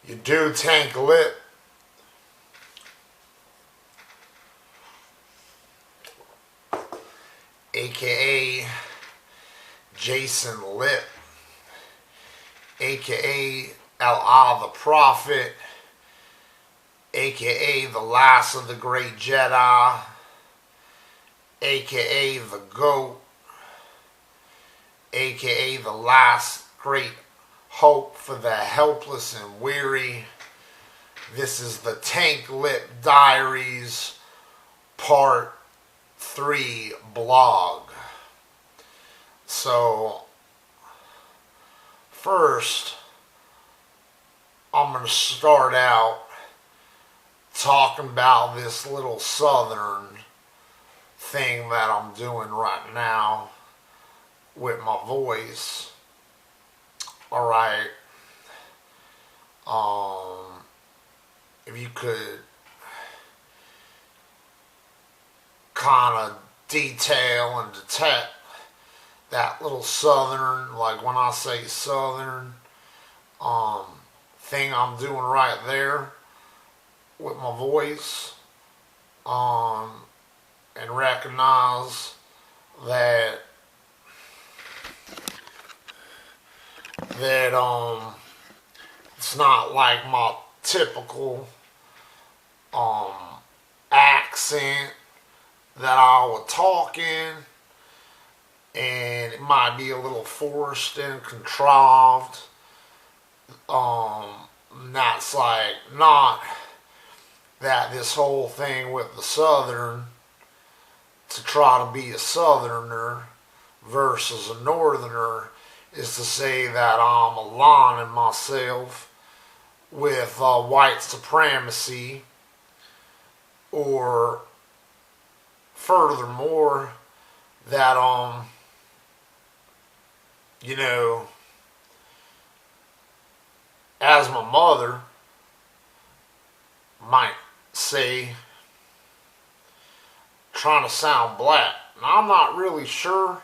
You do tank lip. AKA JasonTankLipp, AKA LIPP the Prophet, AKA the last of the great Jedi, AKA the GOAT, AKA the last great hope for the helpless and weary. This is the Tank Lip Diaries Part 3 blog. So, first, I'm going to start out talking about this little southern thing that I'm doing right now with my voice. Alright. If you could kind of detail and detect that little southern, like when I say southern, thing I'm doing right there with my voice, and recognize that it's not like my typical accent that I would talk in, and it might be a little forced and contrived. That's like not that this whole thing with the southern, to try to be a southerner versus a northerner, is to say that I'm aligning myself with white supremacy, or furthermore, that as my mother might say, trying to sound black. And I'm not really sure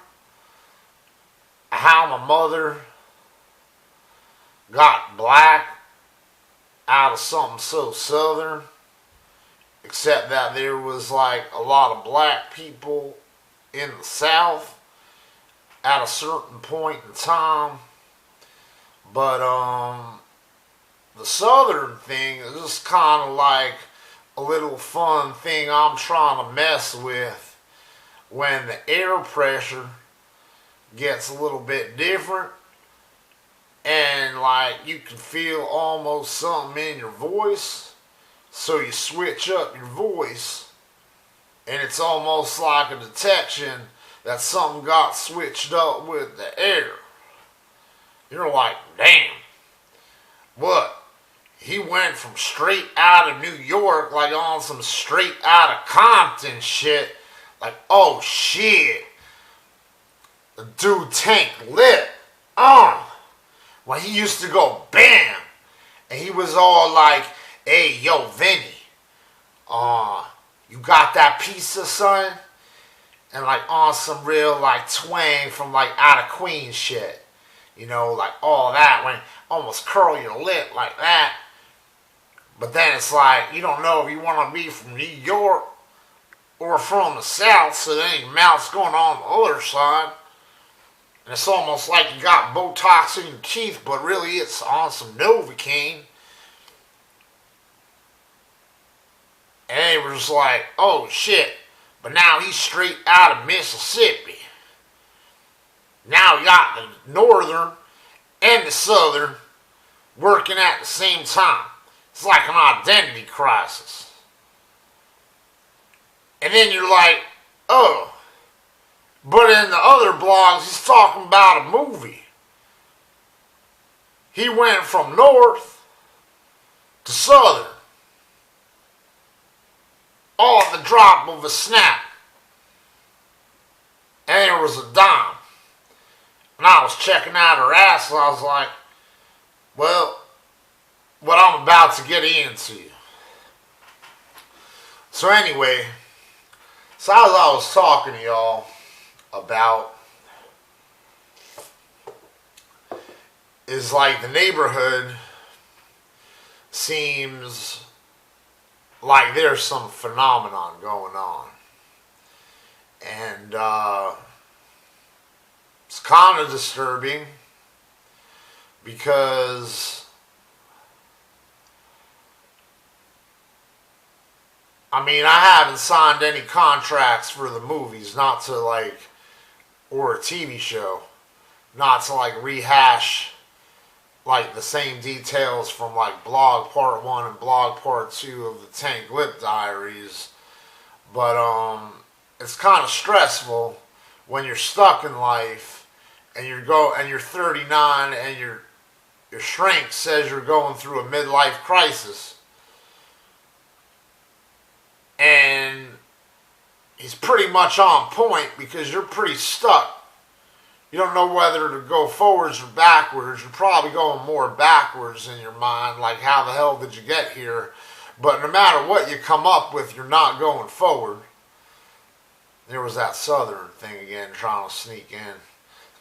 how my mother got black out of something so southern, except that there was like a lot of black people in the South at a certain point in time. But the southern thing is just kind of like a little fun thing I'm trying to mess with when the air pressure gets a little bit different, and like you can feel almost something in your voice, so you switch up your voice, and it's almost like a detection that something got switched up with the air. You're like, damn, what? He went from straight out of New York, like on some straight out of Compton shit, like, oh shit, the dude Tank Lip, when he used to go bam, and he was all like, hey, yo, Vinny, you got that pizza, son? And like on some real like twang from like out of Queens shit, like all that, when almost curl your lip like that. But then it's like, you don't know if you want to be from New York or from the South, so then your mouth's going on the other side. And it's almost like you got Botox in your teeth, but really it's on some Novocaine. And it was like, oh shit, but now he's straight out of Mississippi. Now you got the northern and the southern working at the same time. It's like an identity crisis. And then you're like, oh, but in the other blogs, he's talking about a movie. He went from north to southern, all at the drop of a snap. And there was a dime. And I was checking out her ass, and I was like, well, what I'm about to get into. So anyway, so as I was talking to y'all about, is like the neighborhood seems like there's some phenomenon going on. And it's kind of disturbing because, I mean, I haven't signed any contracts for the movies, not to like, or a TV show, not to like rehash like the same details from like blog part 1 and blog part 2 of the Tank Lip diaries. But it's kind of stressful when you're stuck in life and you're 39 and your shrink says you're going through a midlife crisis. And he's pretty much on point because you're pretty stuck. You don't know whether to go forwards or backwards. You're probably going more backwards in your mind, like how the hell did you get here? But no matter what you come up with, you're not going forward. There was that southern thing again, trying to sneak in.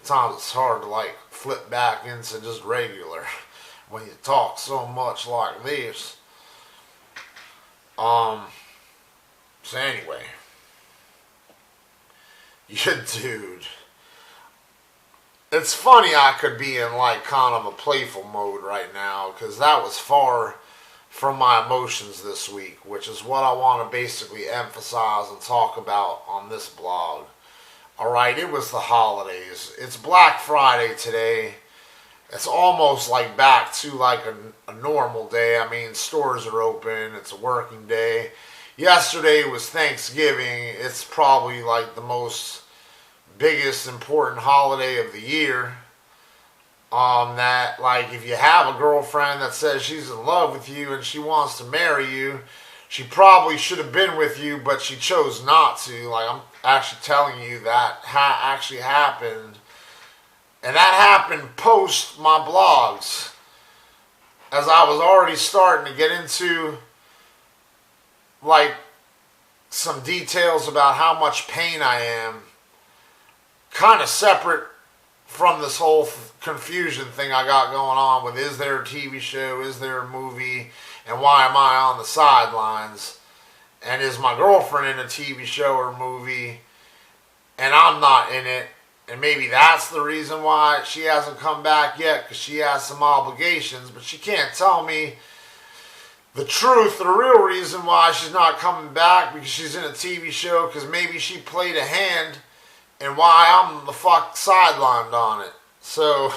Sometimes it's hard to like flip back into just regular when you talk so much like this. So anyway, dude, it's funny I could be in like kind of a playful mode right now because that was far from my emotions this week, which is what I want to basically emphasize and talk about on this blog. Alright, it was the holidays. It's Black Friday today. It's almost like back to like a normal day. I mean, stores are open. It's a working day. Yesterday was Thanksgiving. It's probably like the most biggest important holiday of the year. That like if you have a girlfriend that says she's in love with you and she wants to marry you, she probably should have been with you, but she chose not to. Like, I'm actually telling you that actually happened. And that happened post my blogs. As I was already starting to get into like some details about how much pain I am, kind of separate from this whole confusion thing I got going on with is there a TV show, is there a movie, and why am I on the sidelines, and is my girlfriend in a TV show or movie and I'm not in it, and maybe that's the reason why she hasn't come back yet, because she has some obligations, but she can't tell me the truth, the real reason why she's not coming back, because she's in a TV show, because maybe she played a hand, and why I'm the fuck sidelined on it. So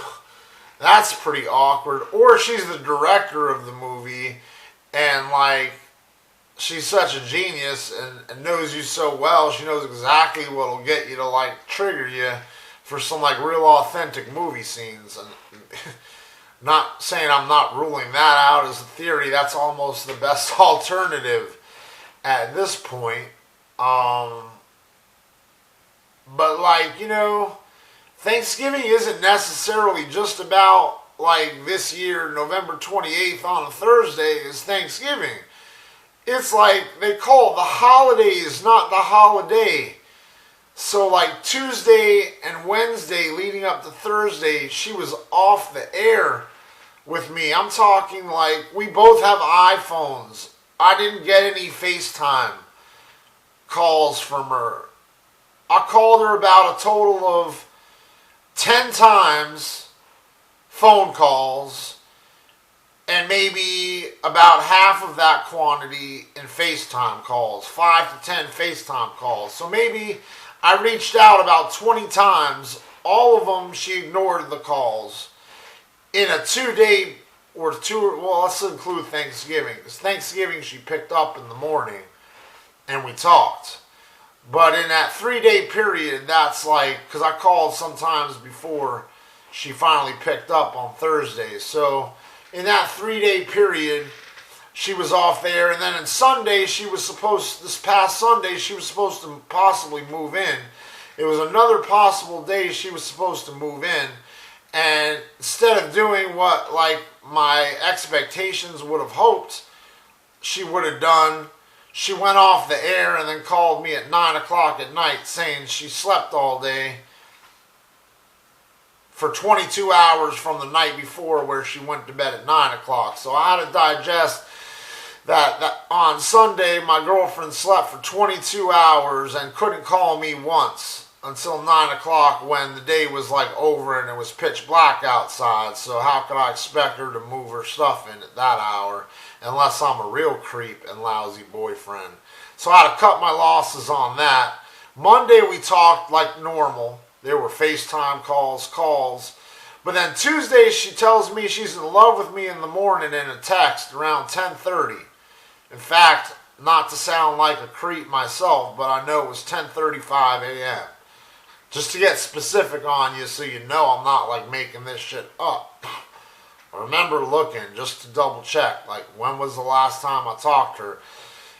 that's pretty awkward. Or she's the director of the movie, and like she's such a genius and knows you so well, she knows exactly what'll get you to like trigger you for some like real authentic movie scenes. And not saying I'm not ruling that out as a theory, that's almost the best alternative at this point. But like, you know, Thanksgiving isn't necessarily just about like this year, November 28th on a Thursday is Thanksgiving. It's like they call it the holidays, not the holiday. So like Tuesday and Wednesday leading up to Thursday, she was off the air with me. I'm talking like we both have iPhones. I didn't get any FaceTime calls from her. I called her about a total of 10 times, phone calls, and maybe about half of that quantity in FaceTime calls, 5 to 10 FaceTime calls. So maybe I reached out about 20 times. All of them, she ignored the calls. In a 2-day or well, let's include Thanksgiving, because Thanksgiving she picked up in the morning and we talked. But in that 3-day period, that's like, because I called sometimes before she finally picked up on Thursdays. So in that 3-day period, she was off there. And then on Sunday, this past Sunday, she was supposed to possibly move in. It was another possible day she was supposed to move in. And instead of doing what like my expectations would have hoped she would have done, she went off the air and then called me at 9 o'clock at night saying she slept all day for 22 hours from the night before where she went to bed at 9 o'clock. So I had to digest that on Sunday my girlfriend slept for 22 hours and couldn't call me once until 9 o'clock when the day was like over and it was pitch black outside. So how could I expect her to move her stuff in at that hour unless I'm a real creep and lousy boyfriend? So I had to cut my losses on that. Monday we talked like normal. There were FaceTime calls. But then Tuesday she tells me she's in love with me in the morning in a text around 10:30. In fact, not to sound like a creep myself, but I know it was 10:35 a.m. Just to get specific on you so you know I'm not like making this shit up. I remember looking just to double check, like when was the last time I talked to her.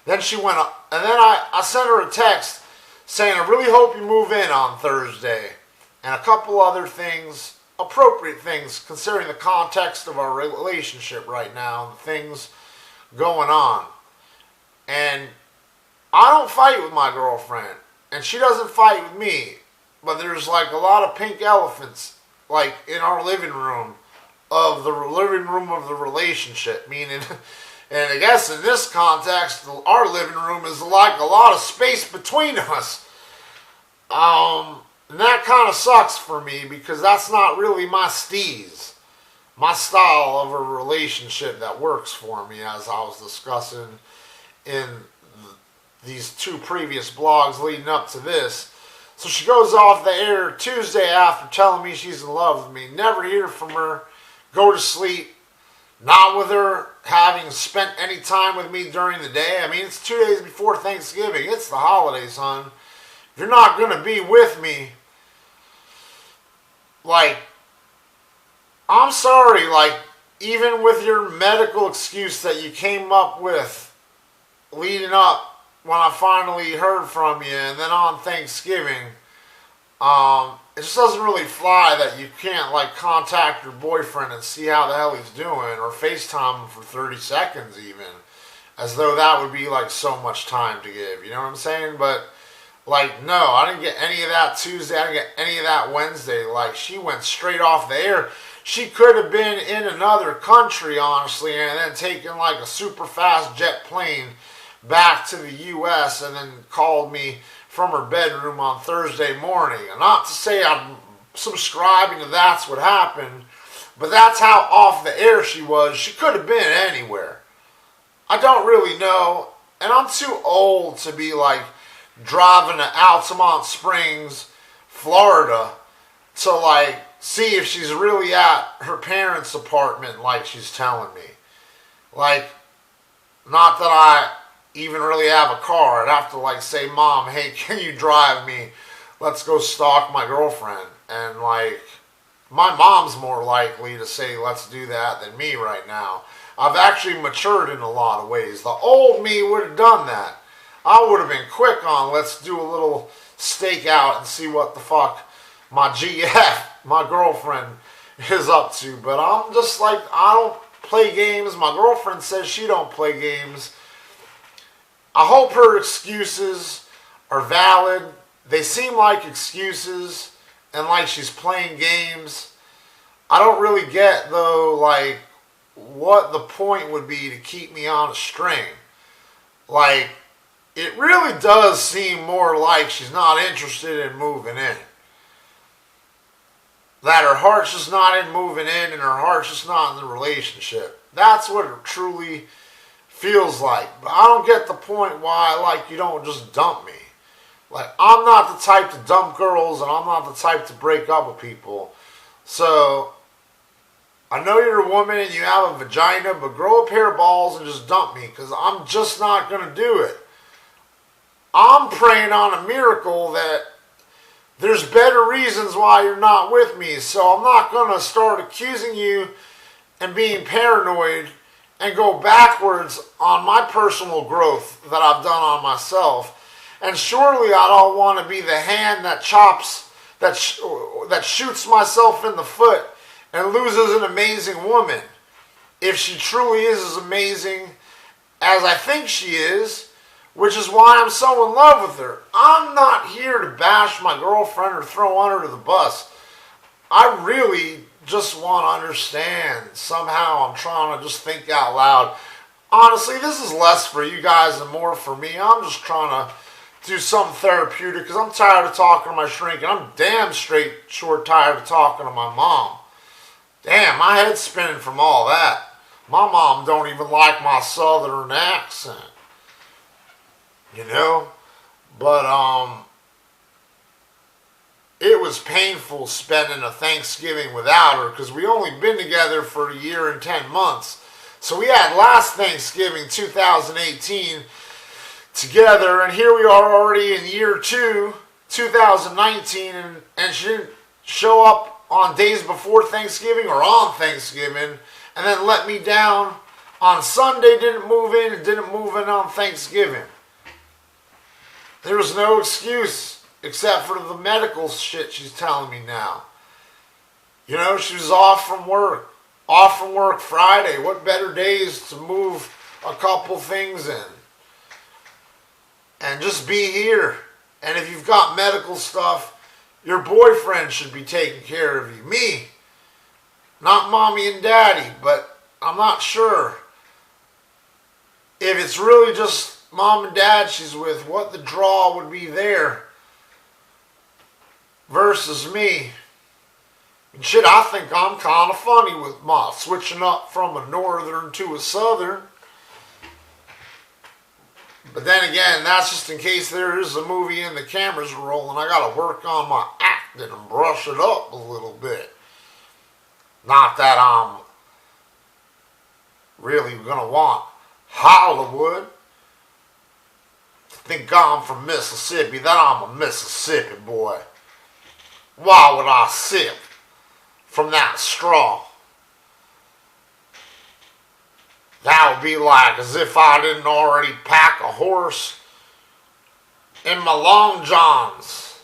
Then she went up, and then I sent her a text saying, I really hope you move in on Thursday. And a couple other things, appropriate things, considering the context of our relationship right now and the things going on. And I don't fight with my girlfriend, and she doesn't fight with me. But there's like a lot of pink elephants like in our living room of the relationship, meaning, and I guess in this context, our living room is like a lot of space between us. And that kind of sucks for me because that's not really my steez, my style of a relationship that works for me, as I was discussing in these two previous blogs leading up to this. So she goes off the air Tuesday after telling me she's in love with me. Never hear from her. Go to sleep. Not with her having spent any time with me during the day. I mean, it's 2 days before Thanksgiving. It's the holidays, hon. If you're not going to be with me, like, I'm sorry, like, even with your medical excuse that you came up with leading up when I finally heard from you, and then on Thanksgiving, it just doesn't really fly that you can't like contact your boyfriend and see how the hell he's doing, or FaceTime him for 30 seconds even, as though that would be like so much time to give, you know what I'm saying? But like, no, I didn't get any of that Tuesday, I didn't get any of that Wednesday. Like, she went straight off the air. She could have been in another country, honestly, and then taken like a super fast jet plane back to the U.S. and then called me from her bedroom on Thursday morning. And not to say I'm subscribing to that's what happened, but that's how off the air she was. She could have been anywhere. I don't really know, and I'm too old to be like driving to Altamont Springs, Florida, to like see if she's really at her parents' apartment like she's telling me. Like, not that I even really have a car. I'd have to like say, Mom, hey, can you drive me? Let's go stalk my girlfriend. And like, my mom's more likely to say let's do that than me right now. I've actually matured in a lot of ways. The old me would have done that. I would have been quick on let's do a little stakeout and see what the fuck my GF, my girlfriend, is up to. But I'm just like, I don't play games. My girlfriend says she don't play games. I hope her excuses are valid. They seem like excuses and like she's playing games. I don't really get, though, like, what the point would be to keep me on a string. Like, it really does seem more like she's not interested in moving in. That her heart's just not in moving in and her heart's just not in the relationship. That's what it truly feels like. But I don't get the point why, like, you don't just dump me. Like, I'm not the type to dump girls, and I'm not the type to break up with people. So, I know you're a woman and you have a vagina, but grow a pair of balls and just dump me, because I'm just not going to do it. I'm praying on a miracle that there's better reasons why you're not with me, so I'm not going to start accusing you and being paranoid and go backwards on my personal growth that I've done on myself. And surely I don't want to be the hand that chops, that shoots myself in the foot and loses an amazing woman. If she truly is as amazing as I think she is, which is why I'm so in love with her. I'm not here to bash my girlfriend or throw her under the bus. I really just want to understand. Somehow I'm trying to just think out loud. Honestly, this is less for you guys and more for me. I'm just trying to do something therapeutic because I'm tired of talking to my shrink, and I'm damn straight short tired of talking to my mom. Damn, my head's spinning from all that. My mom don't even like my southern accent, you know? But, it was painful spending a Thanksgiving without her because we only been together for a year and 10 months. So we had last Thanksgiving, 2018, together, and here we are already in year 2, 2019, and she didn't show up on days before Thanksgiving or on Thanksgiving, and then let me down on Sunday, didn't move in, and didn't move in on Thanksgiving. There was no excuse except for the medical shit she's telling me now. You know, she was off from work Friday. What better days to move a couple things in and just be here. And if you've got medical stuff, your boyfriend should be taking care of you. Me, not mommy and daddy, but I'm not sure if it's really just mom and dad she's with, what the draw would be there versus me. And shit, I think I'm kind of funny with my switching up from a northern to a southern. But then again, that's just in case there is a movie and the cameras are rolling. I gotta work on my acting and brush it up a little bit. Not that I'm really gonna want Hollywood to think I'm from Mississippi, that I'm a Mississippi boy. Why would I sip from that straw? That would be like as if I didn't already pack a horse in my long johns,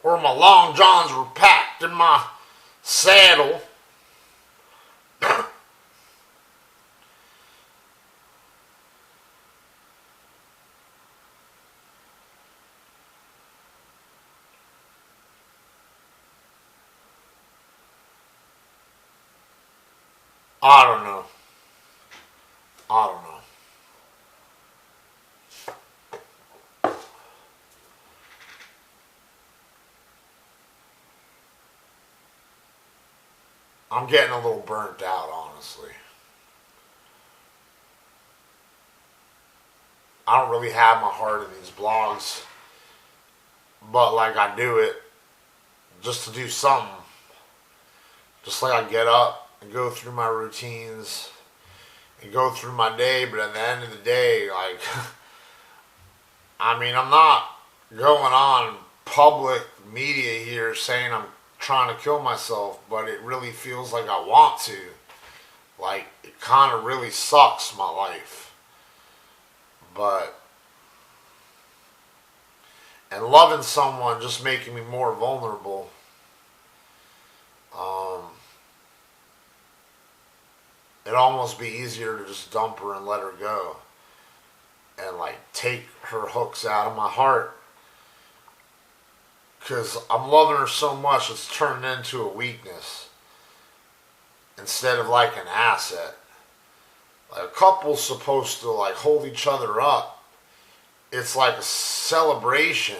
or my long johns were packed in my saddle. I don't know. I'm getting a little burnt out, honestly. I don't really have my heart in these blogs, but like I do it just to do something. Just like I get up and go through my routines and go through my day, but at the end of the day, like, I mean, I'm not going on public media here saying I'm trying to kill myself, but it really feels like I want to. Like, it kind of really sucks, my life. But, and loving someone just making me more vulnerable. It'd almost be easier to just dump her and let her go. And like take her hooks out of my heart. Because I'm loving her so much it's turned into a weakness. Instead of like an asset. Like a couple's supposed to like hold each other up. It's like a celebration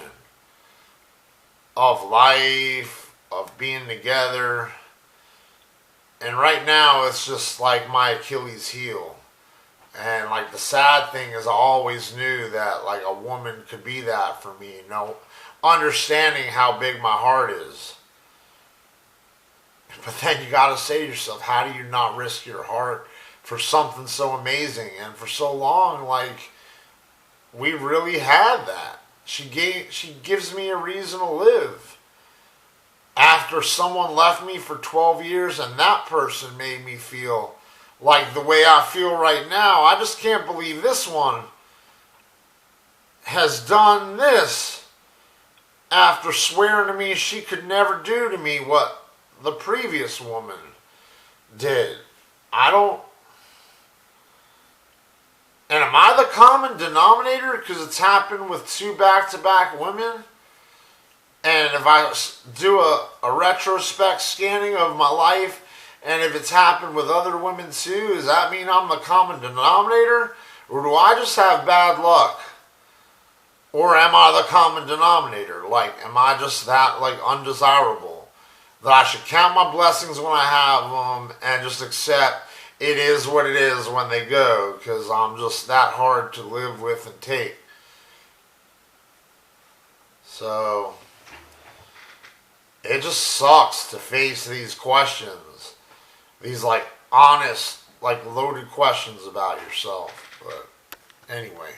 of life, of being together. And right now, it's just like my Achilles heel. And like the sad thing is I always knew that like a woman could be that for me, you know, understanding how big my heart is. But then you gotta say to yourself, how do you not risk your heart for something so amazing? And for so long, like, we really had that. She gives me a reason to live. After someone left me for 12 years and that person made me feel like the way I feel right now, I just can't believe this one has done this after swearing to me she could never do to me what the previous woman did. And am I the common denominator because it's happened with 2 back-to-back women? And if I do a retrospect scanning of my life, and if it's happened with other women too, does that mean I'm the common denominator? Or do I just have bad luck? Or am I the common denominator? Like, am I just that, like, undesirable? That I should count my blessings when I have them and just accept it is what it is when they go, because I'm just that hard to live with and take. So, it just sucks to face these questions. These, like, honest, like, loaded questions about yourself. But, anyway.